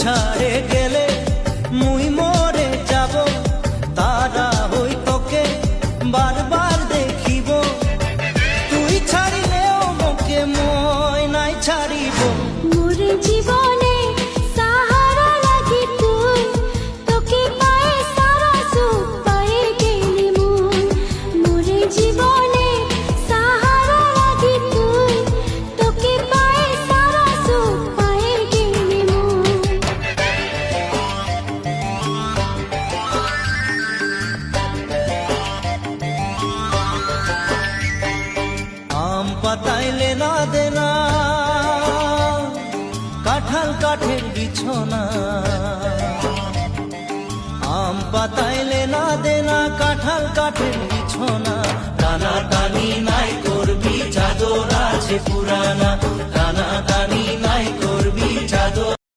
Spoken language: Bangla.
ছাড়ে গেলে মুই মরে যাব, তারা হই তোকে বারবার দেখিব। তুই ছাড়িলেও মোকে মই নাই ছাড়িব। মোরে জীবনে সাহারা লাগি তুই, তোকে পায়ে সারা সুখ পায়ে গেলি মুই। মোরে জীবনে সাহারা লাগি তুই, তোকে পায়ে সারা সুখ পায়ে গেলি মুই। আম পাতাইলে না দেনা, কাঁঠাল কাঠের বিছনা। আম পাতাইলে না দেনা, কাঁঠাল কাঠের বিছনা। টানা টানি নাই করবি, চাদর আছে পুরানা। টানা টানি নাই করবি, চাদর